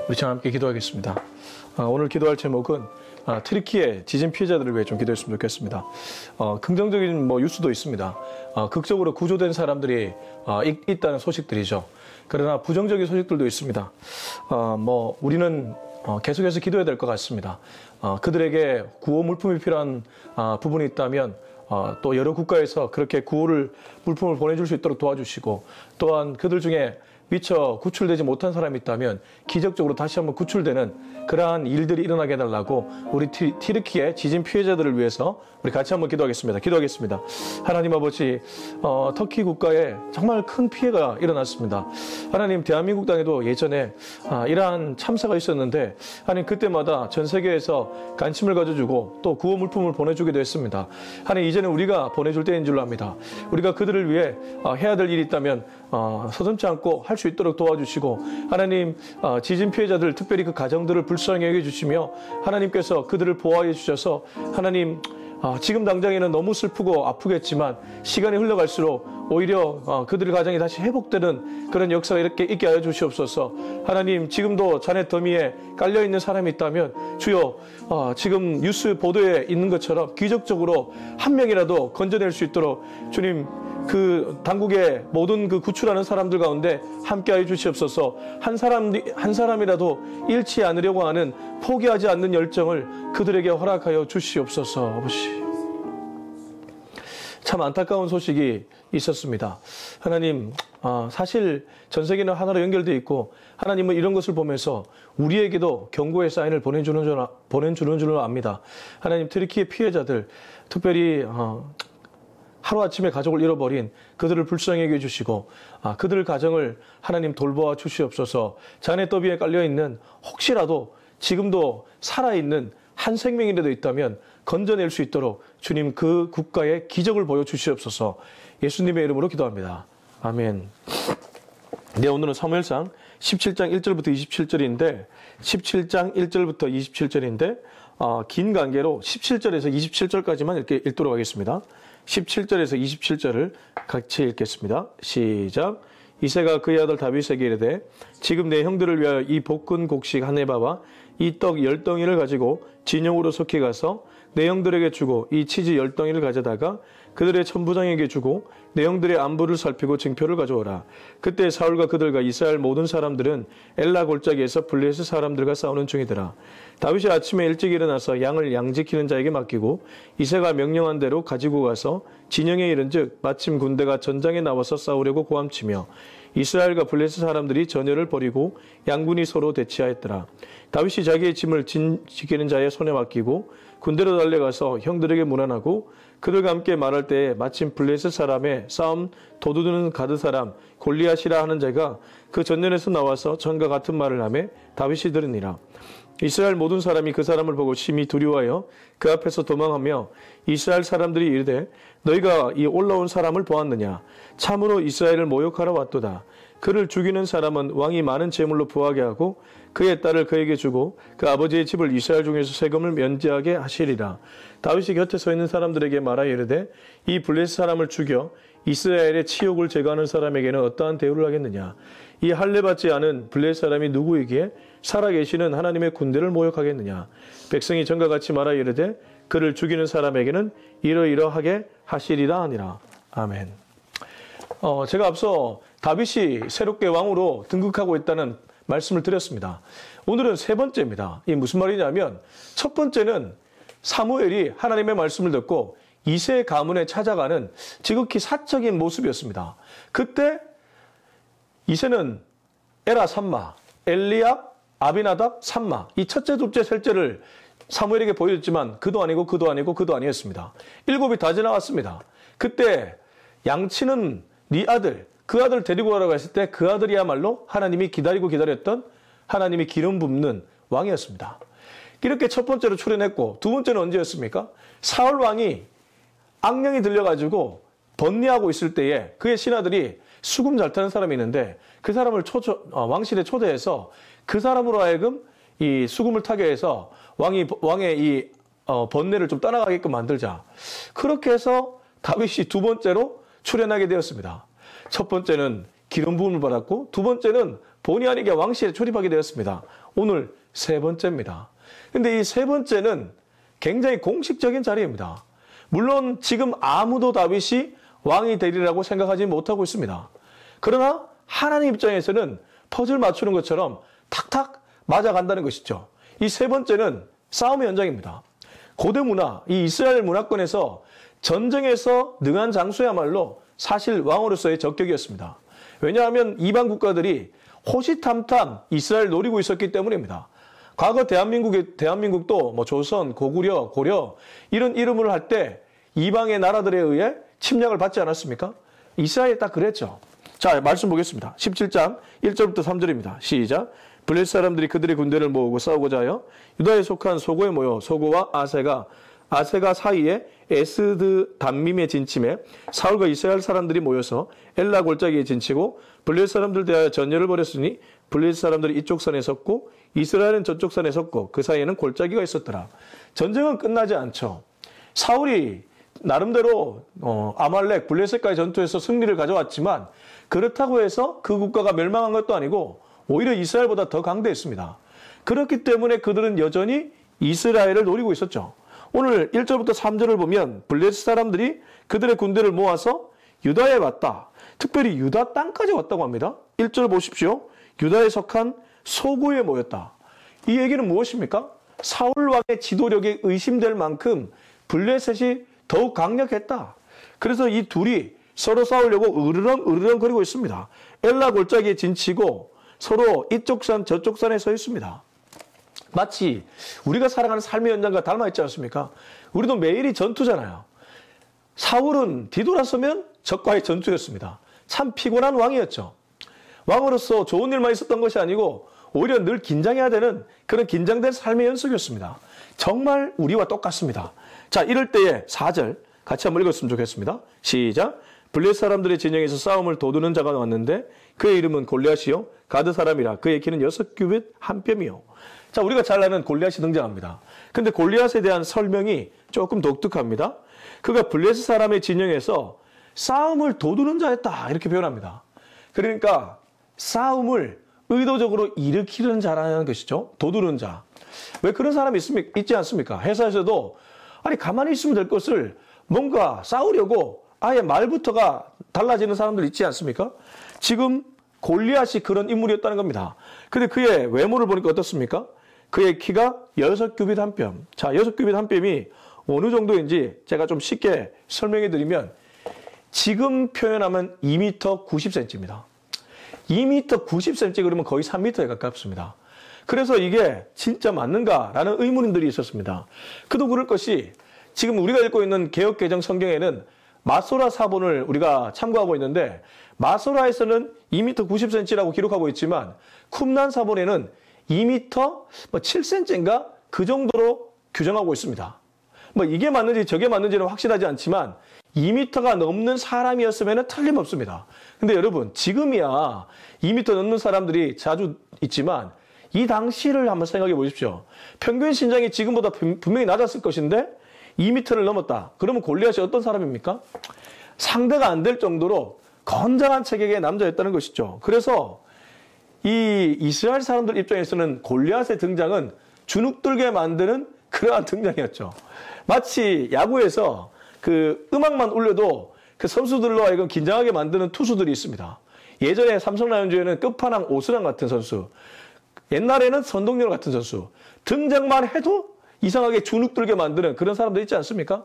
우리 저 함께 기도하겠습니다. 오늘 기도할 제목은 튀르키예 지진 피해자들을 위해 좀 기도했으면 좋겠습니다. 긍정적인 뉴스도 있습니다. 극적으로 구조된 사람들이 있다는 소식들이죠. 그러나 부정적인 소식들도 있습니다. 우리는 계속해서 기도해야 될 것 같습니다. 그들에게 구호 물품이 필요한 부분이 있다면 또 여러 국가에서 그렇게 구호를 물품을 보내줄 수 있도록 도와주시고, 또한 그들 중에 미처 구출되지 못한 사람이 있다면 기적적으로 다시 한번 구출되는 그러한 일들이 일어나게 해달라고 우리 튀르키예 지진 피해자들을 위해서 우리 같이 한번 기도하겠습니다. 기도하겠습니다. 하나님 아버지, 터키 국가에 정말 큰 피해가 일어났습니다. 하나님, 대한민국 땅에도 예전에 이러한 참사가 있었는데 하나님, 그때마다 전 세계에서 관심을 가져주고 또 구호 물품을 보내주기도 했습니다. 하나님, 이제는 우리가 보내줄 때인 줄로 압니다. 우리가 그들을 위해 해야 될 일이 있다면 서슴지 않고 할 수 있도록 도와주시고, 하나님, 지진 피해자들, 특별히 그 가정들을 불쌍히 여겨주시며 하나님께서 그들을 보호해 주셔서, 하나님, 지금 당장에는 너무 슬프고 아프겠지만 시간이 흘러갈수록 오히려 그들의 가정이 다시 회복되는 그런 역사가 이렇게 있게 하여 주시옵소서. 하나님, 지금도 잔해 더미에 깔려있는 사람이 있다면 주여, 지금 뉴스 보도에 있는 것처럼 기적적으로 한 명이라도 건져낼 수 있도록 주님, 그 당국의 모든 그 구출하는 사람들 가운데 함께하여 주시옵소서. 한 사람이라도 잃지 않으려고 하는, 포기하지 않는 열정을 그들에게 허락하여 주시옵소서. 아버지, 참 안타까운 소식이 있었습니다. 하나님, 사실 전 세계는 하나로 연결되어 있고 하나님은 이런 것을 보면서 우리에게도 경고의 사인을 보내주는 줄로 압니다. 하나님, 튀르키예 피해자들, 특별히 하루아침에 가족을 잃어버린 그들을 불쌍히 여겨 주시고, 그들 가정을 하나님 돌보아 주시옵소서. 잔해 더비에 깔려있는, 혹시라도 지금도 살아있는 한 생명이라도 있다면 건져낼 수 있도록 주님, 그 국가에 기적을 보여주시옵소서. 예수님의 이름으로 기도합니다. 아멘. 네, 오늘은 사무엘상 17장 1절부터 27절인데 17장 1절부터 27절인데 긴 관계로 17절에서 27절까지만 이렇게 읽도록 하겠습니다. 17절에서 27절을 같이 읽겠습니다. 시작. 이새가 그의 아들 다윗에게 이르되, 지금 내 형들을 위하여 이 볶은 곡식 한 에바와 이 떡 10덩이를 가지고 진영으로 속히 가서 내 형들에게 주고 이 치즈 10덩이를 가져다가 그들의 천부장에게 주고 내 형들의 안부를 살피고 증표를 가져오라. 그때 사울과 그들과 이스라엘 모든 사람들은 엘라 골짜기에서 블레셋 사람들과 싸우는 중이더라. 다윗이 아침에 일찍 일어나서 양을 양지키는 자에게 맡기고 이새가 명령한 대로 가지고 가서 진영에 이른즉 마침 군대가 전장에 나와서 싸우려고 고함치며 이스라엘과 블레셋 사람들이 전열을 벌이고 양군이 서로 대치하였더라. 다윗이 자기의 짐을 지키는 자의 손에 맡기고 군대로 달려가서 형들에게 문안하고 그들과 함께 말할 때에 마침 블레셋 사람의 싸움 도두드는 가드 사람 골리앗이라 하는 자가 그 전년에서 나와서 전과 같은 말을 하며 다윗이 들으니라. 이스라엘 모든 사람이 그 사람을 보고 심히 두려워하여 그 앞에서 도망하며 이스라엘 사람들이 이르되, 너희가 이 올라온 사람을 보았느냐? 참으로 이스라엘을 모욕하러 왔도다. 그를 죽이는 사람은 왕이 많은 재물로 부하게 하고 그의 딸을 그에게 주고 그 아버지의 집을 이스라엘 중에서 세금을 면제하게 하시리라. 다윗이 곁에 서 있는 사람들에게 말하여 이르되, 이 블레셋 사람을 죽여 이스라엘의 치욕을 제거하는 사람에게는 어떠한 대우를 하겠느냐? 이 할례받지 않은 블레셋 사람이 누구이기에 살아계시는 하나님의 군대를 모욕하겠느냐? 백성이 전과 같이 말하여 이르되, 그를 죽이는 사람에게는 이러이러하게 하시리라 하니라. 아멘. 제가 앞서 다윗이 새롭게 왕으로 등극하고 있다는 말씀을 드렸습니다. 오늘은 세 번째입니다. 이게 무슨 말이냐면, 첫 번째는 사무엘이 하나님의 말씀을 듣고 이새 가문에 찾아가는 지극히 사적인 모습이었습니다. 그때 이새는 에라 삼마, 엘리압, 아비나답, 삼마, 이 첫째, 둘째, 셋째를 사무엘에게 보여줬지만 그도 아니고 그도 아니고 그도 아니었습니다. 7이 다 지나갔습니다. 그때 양치는 네 아들, 그 아들 데리고 가라고 했을 때 그 아들이야말로 하나님이 기다렸던 하나님이 기름 붓는 왕이었습니다. 이렇게 첫 번째로 출현했고, 두 번째는 언제였습니까? 사울 왕이 악령이 들려가지고 번뇌하고 있을 때에 그의 신하들이 수금 잘 타는 사람이 있는데 그 사람을 왕실에 초대해서 그 사람으로 하여금 이 수금을 타게 해서 왕의 이 번뇌를 좀 떠나가게끔 만들자. 그렇게 해서 다윗이 두 번째로 출현하게 되었습니다. 첫 번째는 기름 부음을 받았고, 두 번째는 본의 아니게 왕실에 출입하게 되었습니다. 오늘 세 번째입니다. 근데 이 세 번째는 굉장히 공식적인 자리입니다. 물론 지금 아무도 다윗이 왕이 되리라고 생각하지 못하고 있습니다. 그러나 하나님 입장에서는 퍼즐 맞추는 것처럼 탁탁 맞아간다는 것이죠. 이 세 번째는 싸움의 현장입니다. 고대 문화, 이 이스라엘 문화권에서 전쟁에서 능한 장수야말로 사실 왕으로서의 적격이었습니다. 왜냐하면 이방 국가들이 호시탐탐 이스라엘을 노리고 있었기 때문입니다. 과거 대한민국도 뭐 조선, 고구려, 고려 이런 이름을 할 때 이방의 나라들에 의해 침략을 받지 않았습니까? 이스라엘이 딱 그랬죠. 자, 말씀 보겠습니다. 17장 1절부터 3절입니다. 시작. 블레셋 사람들이 그들의 군대를 모으고 싸우고자 하여 유다에 속한 소고에 모여 소고와 아세가 사이에 에스드 담밈에 진침해 사울과 이스라엘 사람들이 모여서 엘라 골짜기에 진치고 블레셋 사람들 대하여 전열을 벌였으니 블레셋 사람들이 이쪽 산에 섰고 이스라엘은 저쪽 산에 섰고 그 사이에는 골짜기가 있었더라. 전쟁은 끝나지 않죠. 사울이 나름대로 아말렉, 블레셋과의 전투에서 승리를 가져왔지만 그렇다고 해서 그 국가가 멸망한 것도 아니고 오히려 이스라엘보다 더 강대했습니다. 그렇기 때문에 그들은 여전히 이스라엘을 노리고 있었죠. 오늘 1절부터 3절을 보면 블레셋 사람들이 그들의 군대를 모아서 유다에 왔다. 특별히 유다 땅까지 왔다고 합니다. 1절 보십시오. 유다에 속한 소고에 모였다. 이 얘기는 무엇입니까? 사울 왕의 지도력이 의심될 만큼 블레셋이 더욱 강력했다. 그래서 이 둘이 서로 싸우려고 으르렁 거리고 있습니다. 엘라 골짜기에 진치고 서로 이쪽 산 저쪽 산에 서 있습니다. 마치 우리가 살아가는 삶의 현장과 닮아 있지 않습니까? 우리도 매일이 전투잖아요. 사울은 뒤돌아서면 적과의 전투였습니다. 참 피곤한 왕이었죠. 왕으로서 좋은 일만 있었던 것이 아니고 오히려 늘 긴장해야 되는 그런 긴장된 삶의 연속이었습니다. 정말 우리와 똑같습니다. 자, 이럴 때에 4절 같이 한번 읽었으면 좋겠습니다. 시작. 블레셋 사람들의 진영에서 싸움을 도두는 자가 왔는데 그의 이름은 골리앗이요 가드 사람이라 그의 키는 6규빗 한 뼘이요. 자, 우리가 잘 아는 골리앗이 등장합니다. 근데 골리앗에 대한 설명이 조금 독특합니다. 그가 블레셋 사람의 진영에서 싸움을 도두는 자였다 이렇게 표현합니다. 그러니까 싸움을 의도적으로 일으키는 자라는 것이죠. 도두는 자. 왜 그런 사람이 있지 않습니까? 회사에서도 아니 가만히 있으면 될 것을 뭔가 싸우려고 아예 말부터가 달라지는 사람들 있지 않습니까? 지금 골리앗이 그런 인물이었다는 겁니다. 근데 그의 외모를 보니까 어떻습니까? 그의 키가 6규빗 한 뼘. 자, 6규빗 한 뼘이 어느 정도인지 제가 좀 쉽게 설명해 드리면 지금 표현하면 2m 90cm입니다. 2m 90cm 그러면 거의 3m에 가깝습니다. 그래서 이게 진짜 맞는가라는 의문들이 있었습니다. 그도 그럴 것이 지금 우리가 읽고 있는 개역개정 성경에는 마소라 사본을 우리가 참고하고 있는데 마소라에서는 2m 90cm라고 기록하고 있지만 쿰난 사본에는 2m 7cm인가 그 정도로 규정하고 있습니다. 뭐 이게 맞는지 저게 맞는지는 확실하지 않지만 2m가 넘는 사람이었으면 틀림없습니다. 근데 여러분 지금이야 2m 넘는 사람들이 자주 있지만 이 당시를 한번 생각해 보십시오. 평균 신장이 지금보다 분명히 낮았을 것인데 2m를 넘었다. 그러면 골리앗이 어떤 사람입니까? 상대가 안 될 정도로 건장한 체격의 남자였다는 것이죠. 그래서 이 이스라엘 사람들 입장에서는 골리앗의 등장은 주눅들게 만드는 그러한 등장이었죠. 마치 야구에서 그 음악만 울려도 그 선수들로 하여금 긴장하게 만드는 투수들이 있습니다. 예전에 삼성 라이온즈에는 끝판왕 오스랑 같은 선수, 옛날에는 선동열 같은 선수, 등장만 해도 이상하게 주눅들게 만드는 그런 사람들 있지 않습니까?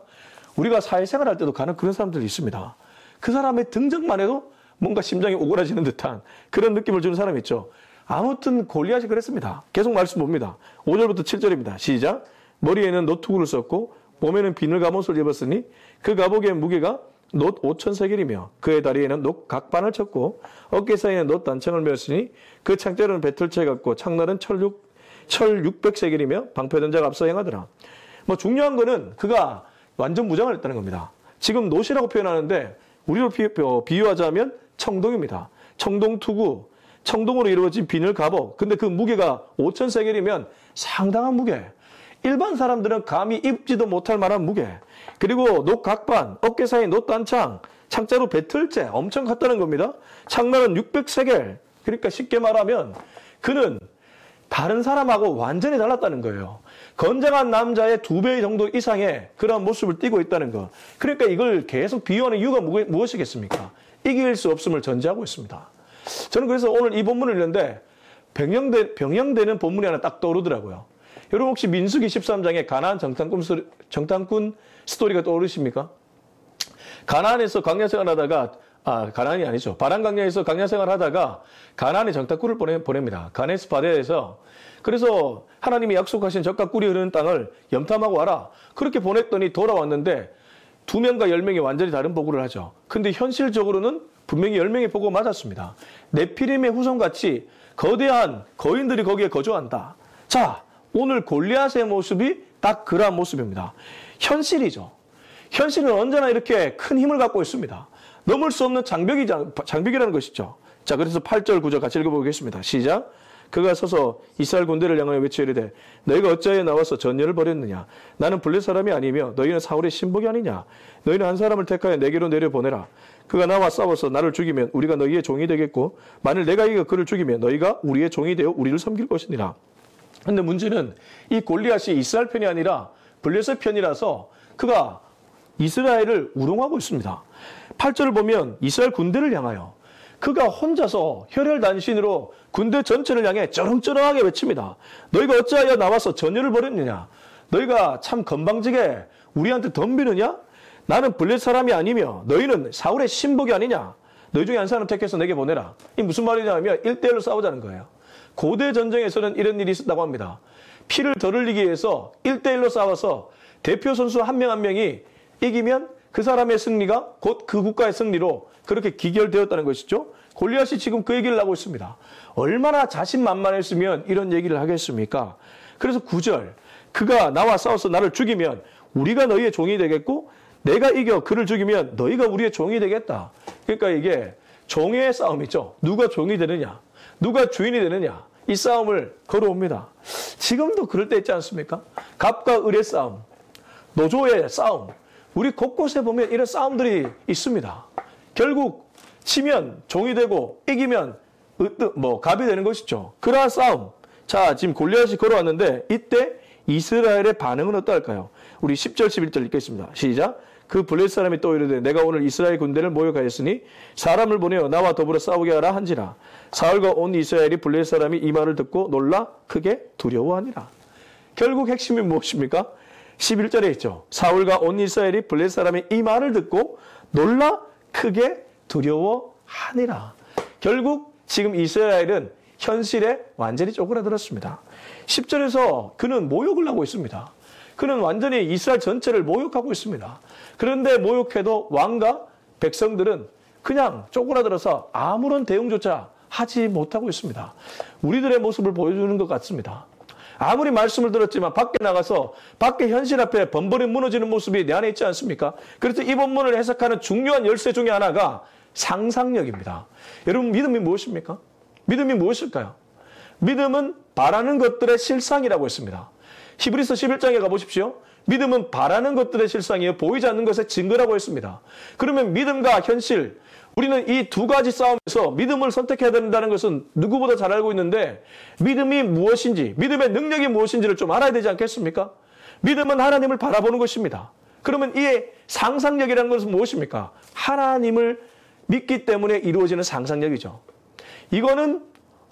우리가 사회생활 할 때도 가는 그런 사람들이 있습니다. 그 사람의 등장만 해도 뭔가 심장이 오그라지는 듯한 그런 느낌을 주는 사람이 있죠. 아무튼 골리앗이 그랬습니다. 계속 말씀 봅니다. 5절부터 7절입니다. 시작. 머리에는 노투구를 썼고 몸에는 비늘 갑옷을 입었으니 그 갑옷의 무게가 놋 5,000세겔이며 그의 다리에는 놋 각반을 쳤고 어깨 사이에는 놋 단창을 메었으니 그 창자로는 배틀채 같고 창날은 철 600세겔이며 방패든 자가 앞서 행하더라. 뭐 중요한 거는 그가 완전 무장을 했다는 겁니다. 지금 놋이라고 표현하는데 우리로 비유하자면 청동입니다. 청동투구, 청동으로 이루어진 비늘 갑옷. 근데 그 무게가 5,000세겔이면 상당한 무게. 일반 사람들은 감히 입지도 못할 만한 무게. 그리고 놋 각반, 어깨 사이 놋 단창, 창자로 배틀째 엄청 컸다는 겁니다. 창날은 600세겔. 그러니까 쉽게 말하면 그는 다른 사람하고 완전히 달랐다는 거예요. 건장한 남자의 2배 정도 이상의 그런 모습을 띠고 있다는 거. 그러니까 이걸 계속 비유하는 이유가 무엇이겠습니까? 이길 수 없음을 전제하고 있습니다. 저는 그래서 오늘 이 본문을 읽는데 병영되는 본문이 하나 딱 떠오르더라고요. 여러분 혹시 민수기 13장에 가나안 정탐꾼 스토리가 떠오르십니까? 가나안에서 광야 생활하다가 가나안이 아니죠. 바란 광야에서 광야 생활하다가 가나안에 정탐꾼을 보냅니다. 가네스 바데에서. 그래서 하나님이 약속하신 젖과 꿀이 흐르는 땅을 염탐하고 와라. 그렇게 보냈더니 돌아왔는데 2명과 10명이 완전히 다른 보고를 하죠. 근데 현실적으로는 분명히 10명의 보고가 맞았습니다. 네피림의 후손같이 거대한 거인들이 거기에 거주한다. 자, 오늘 골리앗의 모습이 딱 그러한 모습입니다. 현실이죠. 현실은 언제나 이렇게 큰 힘을 갖고 있습니다. 넘을 수 없는 장벽이라는 것이죠. 자, 그래서 8절 9절 같이 읽어보겠습니다. 시작. 그가 서서 이스라엘 군대를 향하여 외치이르되 너희가 어찌하여 나와서 전열을 벌였느냐. 나는 블레 사람이 아니며 너희는 사울의 신복이 아니냐. 너희는 한 사람을 택하여 내게로 내려보내라. 그가 나와 싸워서 나를 죽이면 우리가 너희의 종이 되겠고 만일 내가 이겨 그를 죽이면 너희가 우리의 종이 되어 우리를 섬길 것이니라. 근데 문제는 이 골리앗이 이스라엘 편이 아니라 블레셋 편이라서 그가 이스라엘을 우롱하고 있습니다. 8절을 보면 이스라엘 군대를 향하여 그가 혼자서 혈혈단신으로 군대 전체를 향해 쩌렁쩌렁하게 외칩니다. 너희가 어찌하여 나와서 전열을 벌였느냐. 너희가 참 건방지게 우리한테 덤비느냐. 나는 블레 사람이 아니며 너희는 사울의 신복이 아니냐. 너희 중에 한 사람 택해서 내게 보내라. 이 무슨 말이냐면 1대1로 싸우자는 거예요. 고대 전쟁에서는 이런 일이 있었다고 합니다. 피를 덜 흘리기 위해서 1대1로 싸워서 대표 선수 한 명 한 명이 이기면 그 사람의 승리가 곧 그 국가의 승리로 그렇게 기결되었다는 것이죠. 골리앗이 지금 그 얘기를 하고 있습니다. 얼마나 자신만만했으면 이런 얘기를 하겠습니까? 그래서 9절 그가 나와 싸워서 나를 죽이면 우리가 너희의 종이 되겠고 내가 이겨 그를 죽이면 너희가 우리의 종이 되겠다. 그러니까 이게 종의 싸움이죠. 누가 종이 되느냐, 누가 주인이 되느냐, 이 싸움을 걸어옵니다. 지금도 그럴 때 있지 않습니까? 갑과 을의 싸움, 노조의 싸움, 우리 곳곳에 보면 이런 싸움들이 있습니다. 결국 치면 종이 되고 이기면 갑이 되는 것이죠. 그러한 싸움. 자, 지금 골리앗이 걸어왔는데 이때 이스라엘의 반응은 어떨까요? 우리 10절 11절 읽겠습니다. 시작. 그 블레셋 사람이 또 이르되 내가 오늘 이스라엘 군대를 모욕하였으니 사람을 보내어 나와 더불어 싸우게 하라 한지라. 사울과 온 이스라엘이 블레셋 사람이 이 말을 듣고 놀라 크게 두려워하니라. 결국 핵심이 무엇입니까? 11절에 있죠. 사울과 온 이스라엘이 블레셋 사람이 이 말을 듣고 놀라 크게 두려워하니라. 결국 지금 이스라엘은 현실에 완전히 쪼그라들었습니다. 10절에서 그는 모욕을 하고 있습니다. 그는 완전히 이스라엘 전체를 모욕하고 있습니다. 그런데 모욕해도 왕과 백성들은 그냥 쪼그라들어서 아무런 대응조차 하지 못하고 있습니다. 우리들의 모습을 보여주는 것 같습니다. 아무리 말씀을 들었지만 밖에 나가서 밖에 현실 앞에 번번이 무너지는 모습이 내 안에 있지 않습니까? 그래서 이 본문을 해석하는 중요한 열쇠 중에 하나가 상상력입니다. 여러분 믿음이 무엇입니까? 믿음이 무엇일까요? 믿음은 바라는 것들의 실상이라고 했습니다. 히브리서 11장에 가보십시오. 믿음은 바라는 것들의 실상이에요. 보이지 않는 것의 증거라고 했습니다. 그러면 믿음과 현실, 우리는 이 두 가지 싸움에서 믿음을 선택해야 된다는 것은 누구보다 잘 알고 있는데 믿음이 무엇인지, 믿음의 능력이 무엇인지를 좀 알아야 되지 않겠습니까? 믿음은 하나님을 바라보는 것입니다. 그러면 이 상상력이라는 것은 무엇입니까? 하나님을 믿기 때문에 이루어지는 상상력이죠. 이거는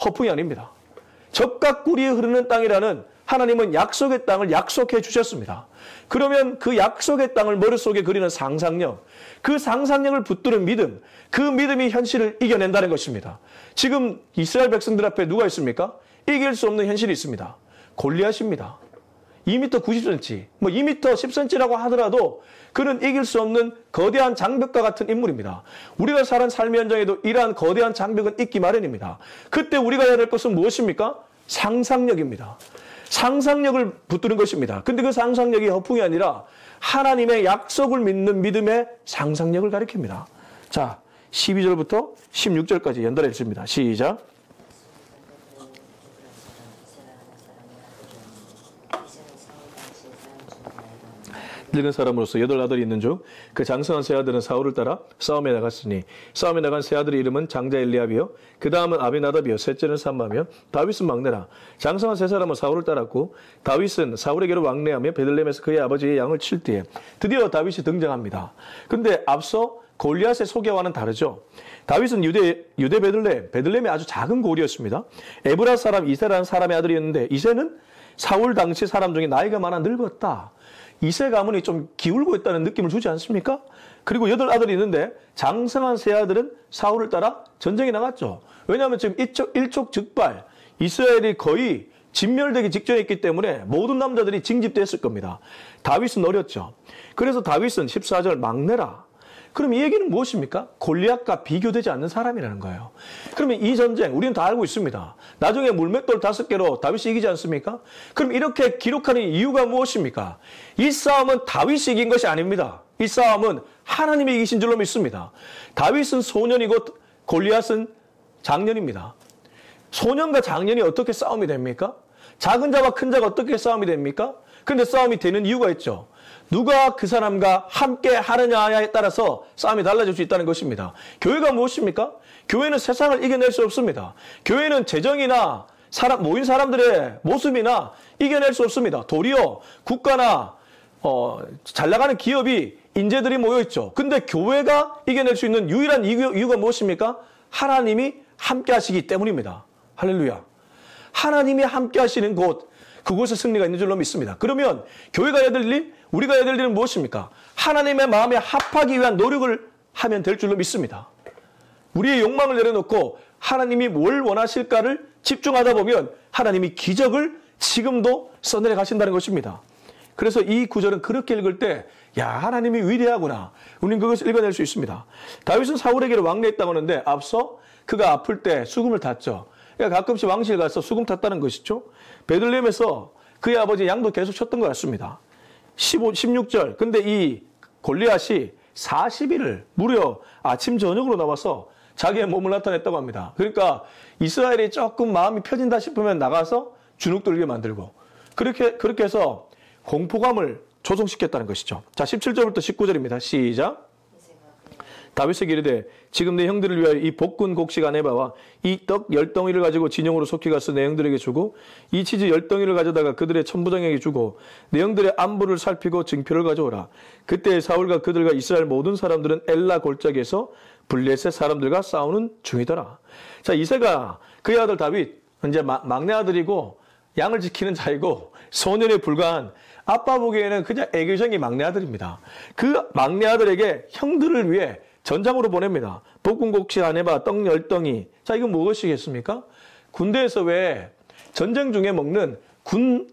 허풍이 아닙니다. 젖과 꿀이 흐르는 땅이라는 하나님은 약속의 땅을 약속해 주셨습니다. 그러면 그 약속의 땅을 머릿속에 그리는 상상력, 그 상상력을 붙드는 믿음, 그 믿음이 현실을 이겨낸다는 것입니다. 지금 이스라엘 백성들 앞에 누가 있습니까? 이길 수 없는 현실이 있습니다. 골리앗입니다. 2m 90cm, 2m 10cm라고 하더라도 그는 이길 수 없는 거대한 장벽과 같은 인물입니다. 우리가 사는 삶의 현장에도 이러한 거대한 장벽은 있기 마련입니다. 그때 우리가 해야 될 것은 무엇입니까? 상상력입니다. 상상력을 붙드는 것입니다. 근데 그 상상력이 허풍이 아니라 하나님의 약속을 믿는 믿음의 상상력을 가리킵니다. 자, 12절부터 16절까지 연달아 읽습니다. 시작. 늙은 사람으로서 8아들이 있는 중 그 장성한 세 아들은 사울을 따라 싸움에 나갔으니 싸움에 나간 세 아들의 이름은 장자 엘리압이요 그 다음은 아비나답이요 셋째는 삼마며 다윗은 막내라. 장성한 세 사람은 사울을 따랐고 다윗은 사울에게로 왕래하며 베들레헴에서 그의 아버지의 양을 칠 때에 드디어 다윗이 등장합니다. 근데 앞서 골리앗의 소개와는 다르죠. 다윗은 유대 베들레헴이 아주 작은 고리였습니다. 에브라 사람 이세라는 사람의 아들이었는데 이세는 사울 당시 사람 중에 나이가 많아 늙었다. 이세 가문이 좀 기울고 있다는 느낌을 주지 않습니까? 그리고 8아들이 있는데 장성한 세 아들은 사울을 따라 전쟁에 나갔죠. 왜냐하면 지금 일촉즉발 이스라엘이 거의 진멸되기 직전에 있기 때문에 모든 남자들이 징집됐을 겁니다. 다윗은 어렸죠. 그래서 다윗은 14절 막내라. 그럼 이 얘기는 무엇입니까? 골리앗과 비교되지 않는 사람이라는 거예요. 그러면 이 전쟁 우리는 다 알고 있습니다. 나중에 물맷돌 5개로 다윗이 이기지 않습니까? 그럼 이렇게 기록하는 이유가 무엇입니까? 이 싸움은 다윗이 이긴 것이 아닙니다. 이 싸움은 하나님이 이기신 줄로 믿습니다. 다윗은 소년이고 골리앗은 장년입니다. 소년과 장년이 어떻게 싸움이 됩니까? 작은 자와 큰 자가 어떻게 싸움이 됩니까? 그런데 싸움이 되는 이유가 있죠. 누가 그 사람과 함께 하느냐에 따라서 싸움이 달라질 수 있다는 것입니다. 교회가 무엇입니까? 교회는 세상을 이겨낼 수 없습니다. 교회는 재정이나 모인 사람들의 모습이나 이겨낼 수 없습니다. 도리어 국가나 잘 나가는 기업이 인재들이 모여있죠. 근데 교회가 이겨낼 수 있는 유일한 이유가 무엇입니까? 하나님이 함께 하시기 때문입니다. 할렐루야. 하나님이 함께 하시는 곳, 그곳에 승리가 있는 줄로 믿습니다. 그러면 교회가 해야 될 일, 우리가 해야 될 일은 무엇입니까? 하나님의 마음에 합하기 위한 노력을 하면 될 줄로 믿습니다. 우리의 욕망을 내려놓고 하나님이 뭘 원하실까를 집중하다 보면 하나님이 기적을 지금도 써내려 가신다는 것입니다. 그래서 이 구절은 그렇게 읽을 때 야, 하나님이 위대하구나. 우리는 그것을 읽어낼 수 있습니다. 다윗은 사울에게로 왕래했다고 하는데 앞서 그가 아플 때 수금을 탔죠. 그러니까 가끔씩 왕실 가서 수금 탔다는 것이죠. 베들레헴에서 그의 아버지 양도 계속 쳤던 것 같습니다. 16절. 근데 이 골리앗이 40일을 무려 아침 저녁으로 나와서 자기의 몸을 나타냈다고 합니다. 그러니까 이스라엘이 조금 마음이 펴진다 싶으면 나가서 주눅 들게 만들고 그렇게 해서 공포감을 조성시켰다는 것이죠. 자, 17절부터 19절입니다. 시작. 다윗에게 이르되 지금 내 형들을 위하여 이 볶은 곡식 아네바와 이 떡 10덩이를 가지고 진영으로 속히 가서 내 형들에게 주고 이 치즈 10덩이를 가져다가 그들의 천부장에게 주고 내 형들의 안부를 살피고 증표를 가져오라. 그때 사울과 그들과 이스라엘 모든 사람들은 엘라 골짜기에서 블레셋 사람들과 싸우는 중이더라. 자, 이새가 그의 아들 다윗 이제 막내 아들이고 양을 지키는 자이고 소년에 불과한 아빠 보기에는 그냥 애교쟁이 막내 아들입니다. 그 막내 아들에게 형들을 위해 전장으로 보냅니다. 볶은 곡식 아네바 떡 10덩이. 자, 이건 무엇이겠습니까? 군대에서 왜 전쟁 중에 먹는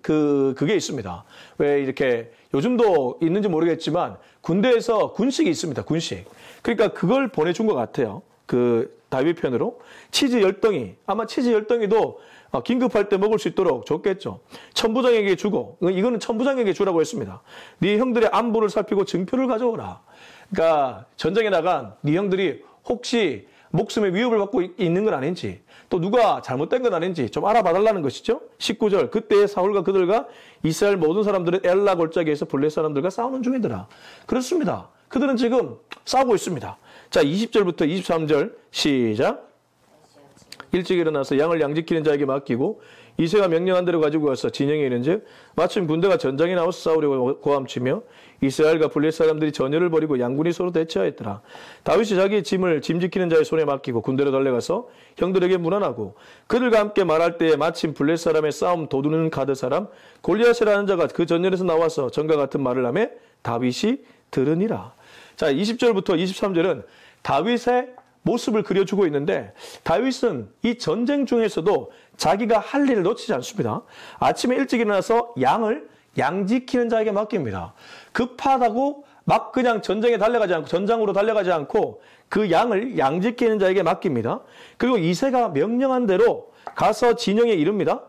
그게 있습니다. 왜 이렇게 요즘도 있는지 모르겠지만 군대에서 군식이 있습니다. 군식. 그러니까 그걸 보내준 것 같아요. 그 다윗 편으로. 치즈 10덩이. 아마 치즈 10덩이도 긴급할 때 먹을 수 있도록 줬겠죠. 천부장에게 주고, 이거는 천부장에게 주라고 했습니다. 네 형들의 안부를 살피고 증표를 가져오라. 그러니까 전쟁에 나간 네 형들이 혹시 목숨의 위협을 받고 있는 건 아닌지, 또 누가 잘못된 건 아닌지 좀 알아봐달라는 것이죠. 19절. 그때 사울과 그들과 이스라엘 모든 사람들은 엘라 골짜기에서 블레셋 사람들과 싸우는 중이더라. 그렇습니다. 그들은 지금 싸우고 있습니다. 자, 20절부터 23절 시작. 일찍 일어나서 양을 양지키는 자에게 맡기고 이새가 명령한 대로 가지고 가서 진영에 이른즉 마침 군대가 전장에 나와서 싸우려고 고함치며 이스라엘과 블레셋 사람들이 전열을 벌이고 양군이 서로 대치하였더라. 다윗이 자기의 짐을 짐 지키는 자의 손에 맡기고 군대로 달려가서 형들에게 문안하고 그들과 함께 말할 때에 마침 블레셋 사람의 싸움 도두는 가드 사람 골리앗이라는 자가 그 전열에서 나와서 전과 같은 말을 하며 다윗이 들으니라. 자, 20절부터 23절은 다윗의 모습을 그려주고 있는데 다윗은 이 전쟁 중에서도 자기가 할 일을 놓치지 않습니다. 아침에 일찍 일어나서 양 지키는 자에게 맡깁니다. 급하다고 막 그냥 전장으로 달려가지 않고 그 양 지키는 자에게 맡깁니다. 그리고 이새가 명령한 대로 가서 진영에 이릅니다.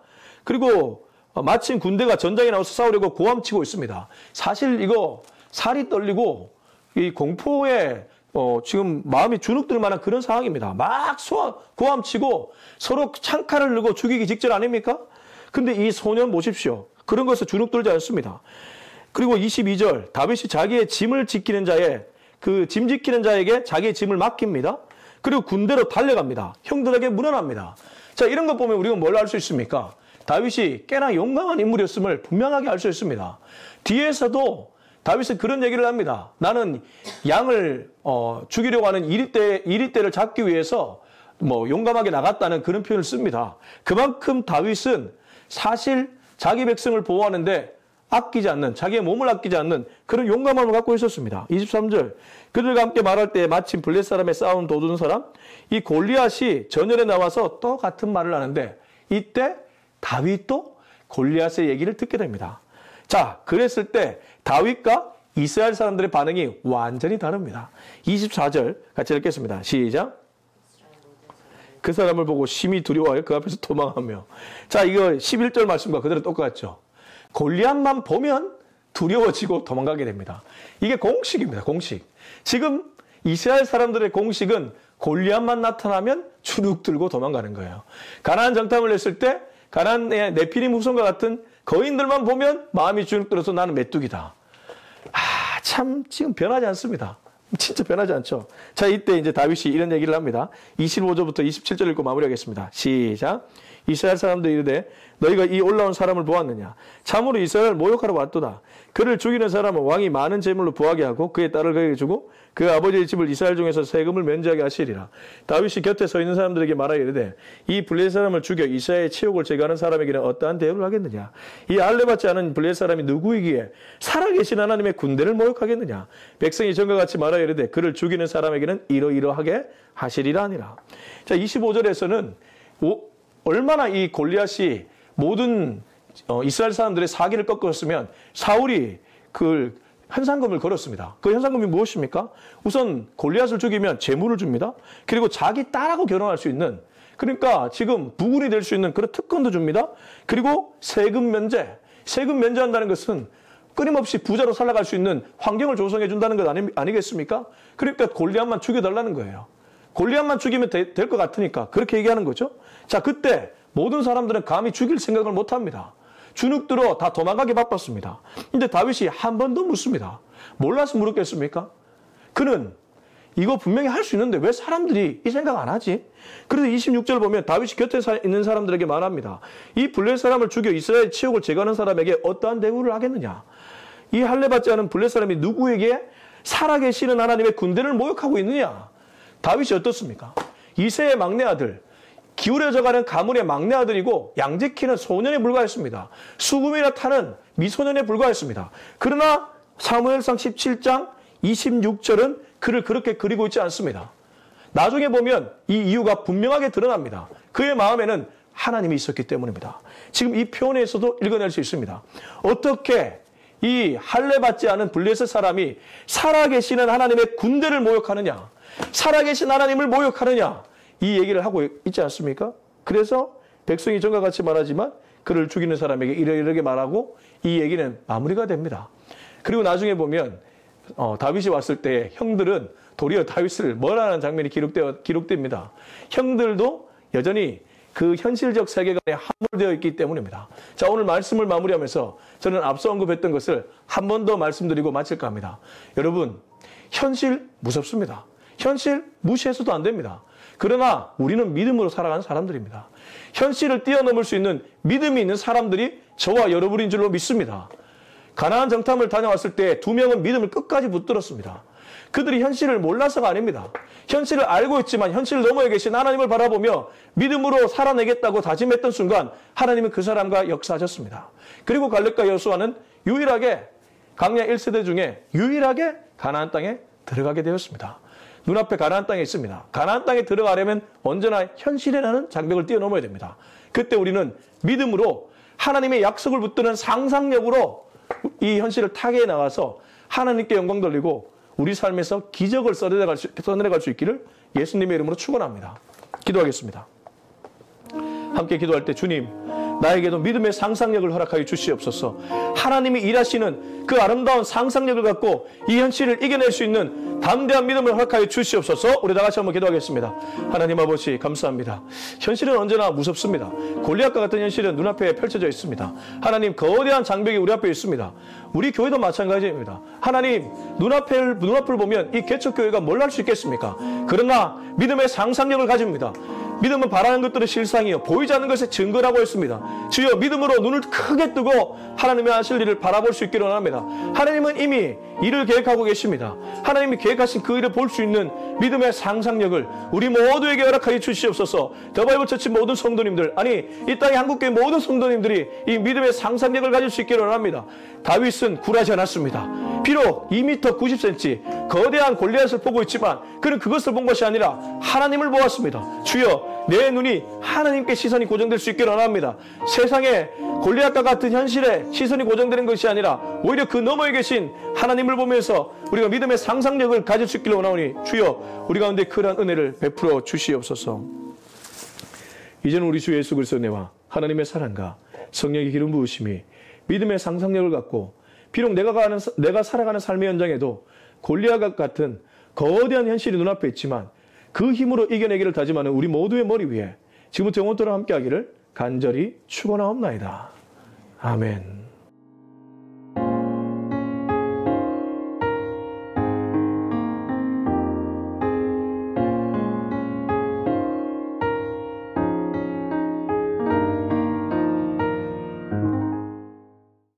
그리고 마침 군대가 전장에 나와서 싸우려고 고함치고 있습니다. 사실 이거 살이 떨리고 이 공포에 지금 마음이 주눅들 만한 그런 상황입니다. 막 고함치고 서로 창칼을 넣고 죽이기 직전 아닙니까? 근데 이 소년 보십시오. 그런 것에 주눅들지 않습니다. 그리고 22절 다윗이 자기의 짐을 지키는 자의 그 짐 지키는 자에게 자기의 짐을 맡깁니다. 그리고 군대로 달려갑니다. 형들에게 물어납니다. 자, 이런 것 보면 우리가 뭘 알 수 있습니까? 다윗이 꽤나 용감한 인물이었음을 분명하게 알 수 있습니다. 뒤에서도 다윗은 그런 얘기를 합니다. 나는 양을 죽이려고 하는 이리떼를 잡기 위해서 용감하게 나갔다는 그런 표현을 씁니다. 그만큼 다윗은 사실 자기 백성을 보호하는데 아끼지 않는, 자기의 몸을 아끼지 않는 그런 용감함을 갖고 있었습니다. 23절 그들과 함께 말할 때 마침 블레셋 사람의 싸움 도두는 사람 이 골리앗이 전열에 나와서 또 같은 말을 하는데 이때 다윗도 골리앗의 얘기를 듣게 됩니다. 자, 그랬을 때 다윗과 이스라엘 사람들의 반응이 완전히 다릅니다. 24절 같이 읽겠습니다. 시작. 그 사람을 보고 심히 두려워하여 그 앞에서 도망하며. 자, 이거 11절 말씀과 그대로 똑같죠. 골리앗만 보면 두려워지고 도망가게 됩니다. 이게 공식입니다. 공식. 지금 이스라엘 사람들의 공식은 골리앗만 나타나면 주눅 들고 도망가는 거예요. 가나안 정탐을 했을 때 가나안의 네피림 후손과 같은 거인들만 보면 마음이 주눅 들어서 나는 메뚜기다. 참 지금 변하지 않습니다. 진짜 변하지 않죠. 자, 이때 이제 다윗이 이런 얘기를 합니다. 25절부터 27절 읽고 마무리하겠습니다. 시작. 이스라엘 사람들이 이르되 너희가 이 올라온 사람을 보았느냐? 참으로 이스라엘을 모욕하러 왔도다. 그를 죽이는 사람은 왕이 많은 재물로 부하게 하고 그의 딸을 그에게 주고 그 아버지의 집을 이스라엘 중에서 세금을 면제하게 하시리라. 다윗이 곁에 서 있는 사람들에게 말하여 이르되 이 블레셋 사람을 죽여 이스라엘의 치욕을 제거하는 사람에게는 어떠한 대우를 하겠느냐? 이 할례받지 않은 블레셋 사람이 누구이기에 살아계신 하나님의 군대를 모욕하겠느냐? 백성이 전과 같이 말하여 이르되 그를 죽이는 사람에게는 이러이러하게 하시리라 하니라. 자, 25절에서는 얼마나 이 골리앗이 모든 이스라엘 사람들의 사기를 꺾었으면 사울이 그 현상금을 걸었습니다. 그 현상금이 무엇입니까? 우선 골리앗을 죽이면 재물을 줍니다. 그리고 자기 딸하고 결혼할 수 있는, 그러니까 지금 부군이 될 수 있는 그런 특권도 줍니다. 그리고 세금 면제. 세금 면제한다는 것은 끊임없이 부자로 살아갈 수 있는 환경을 조성해 준다는 것 아니겠습니까? 그러니까 골리앗만 죽여달라는 거예요. 골리앗만 죽이면 될 것 같으니까 그렇게 얘기하는 거죠. 자, 그때 모든 사람들은 감히 죽일 생각을 못합니다. 주눅 들어 다 도망가기 바빴습니다. 근데 다윗이 한 번 더 묻습니다. 몰라서 물었겠습니까? 그는 이거 분명히 할 수 있는데 왜 사람들이 이 생각 안 하지? 그래서 26절 보면 다윗이 곁에 있는 사람들에게 말합니다. 이 블레셋 사람을 죽여 이스라엘 치욕을 제거하는 사람에게 어떠한 대우를 하겠느냐? 이 할례받지 않은 블레셋 사람이 누구에게 살아계시는 하나님의 군대를 모욕하고 있느냐? 다윗이 어떻습니까? 이새의 막내 아들, 기울여져가는 가문의 막내 아들이고 양지키는 소년에 불과했습니다. 수금이나 타는 미소년에 불과했습니다. 그러나 사무엘상 17장 26절은 그를 그렇게 그리고 있지 않습니다. 나중에 보면 이 이유가 분명하게 드러납니다. 그의 마음에는 하나님이 있었기 때문입니다. 지금 이 표현에서도 읽어낼 수 있습니다. 어떻게 이 할례받지 않은 블레셋 사람이 살아계시는 하나님의 군대를 모욕하느냐? 살아계신 하나님을 모욕하느냐? 이 얘기를 하고 있지 않습니까? 그래서 백성이 전과 같이 말하지만 그를 죽이는 사람에게 이러이러하게 말하고 이 얘기는 마무리가 됩니다. 그리고 나중에 보면 다윗이 왔을 때 형들은 도리어 다윗을 뭐라는 장면이 기록됩니다. 형들도 여전히 그 현실적 세계관에 함몰되어 있기 때문입니다. 자, 오늘 말씀을 마무리하면서 저는 앞서 언급했던 것을 한 번 더 말씀드리고 마칠까 합니다. 여러분, 현실 무섭습니다. 현실 무시해서도 안 됩니다. 그러나 우리는 믿음으로 살아가는 사람들입니다. 현실을 뛰어넘을 수 있는 믿음이 있는 사람들이 저와 여러분인 줄로 믿습니다. 가나안 정탐을 다녀왔을 때 2명은 믿음을 끝까지 붙들었습니다. 그들이 현실을 몰라서가 아닙니다. 현실을 알고 있지만 현실 너머에 계신 하나님을 바라보며 믿음으로 살아내겠다고 다짐했던 순간 하나님은 그 사람과 역사하셨습니다. 그리고 갈렙과 여호수아는 유일하게 광야 1세대 중에 유일하게 가나안 땅에 들어가게 되었습니다. 눈앞에 가나안 땅에 있습니다. 가나안 땅에 들어가려면 언제나 현실이라는 장벽을 뛰어넘어야 됩니다. 그때 우리는 믿음으로 하나님의 약속을 붙드는 상상력으로 이 현실을 타개해 나가서 하나님께 영광 돌리고 우리 삶에서 기적을 써내려갈 수 있기를 예수님의 이름으로 축원합니다. 기도하겠습니다. 함께 기도할 때 주님, 나에게도 믿음의 상상력을 허락하여 주시옵소서. 하나님이 일하시는 그 아름다운 상상력을 갖고 이 현실을 이겨낼 수 있는 담대한 믿음을 허락하여 주시옵소서. 우리 다 같이 한번 기도하겠습니다. 하나님 아버지 감사합니다. 현실은 언제나 무섭습니다. 골리앗과 같은 현실은 눈앞에 펼쳐져 있습니다. 하나님, 거대한 장벽이 우리 앞에 있습니다. 우리 교회도 마찬가지입니다. 하나님, 눈앞을 보면 이 개척교회가 뭘 할 수 있겠습니까? 그러나 믿음의 상상력을 가집니다. 믿음은 바라는 것들의 실상이요 보이지 않는 것의 증거라고 했습니다. 주여, 믿음으로 눈을 크게 뜨고 하나님의 하실 일을 바라볼 수 있기를 원합니다. 하나님은 이미 일을 계획하고 계십니다. 하나님이 계획하신 그 일을 볼 수 있는 믿음의 상상력을 우리 모두에게 허락하여 주시옵소서. 더바이블 처치 모든 성도님들, 아니 이 땅의 한국교회 모든 성도님들이 이 믿음의 상상력을 가질 수 있기를 원합니다. 다윗은 굴하지 않았습니다. 비록 2m 90cm 거대한 골리앗을 보고 있지만 그는 그것을 본 것이 아니라 하나님을 보았습니다. 주여, 내 눈이 하나님께 시선이 고정될 수 있기를 원합니다. 세상에 골리앗과 같은 현실에 시선이 고정되는 것이 아니라 오히려 그 너머에 계신 하나님을 보면서 우리가 믿음의 상상력을 가질 수 있기를 원하오니 주여, 우리 가운데 큰한 은혜를 베풀어 주시옵소서. 이제는 우리 주 예수 그리스도의 은혜와 하나님의 사랑과 성령의 기름 부으심이 믿음의 상상력을 갖고 비록 내가 살아가는 삶의 현장에도 골리앗과 같은 거대한 현실이 눈앞에 있지만 그 힘으로 이겨내기를 다짐하는 우리 모두의 머리 위에 지금부터 영원토록 함께하기를 간절히 축원하옵나이다. 아멘.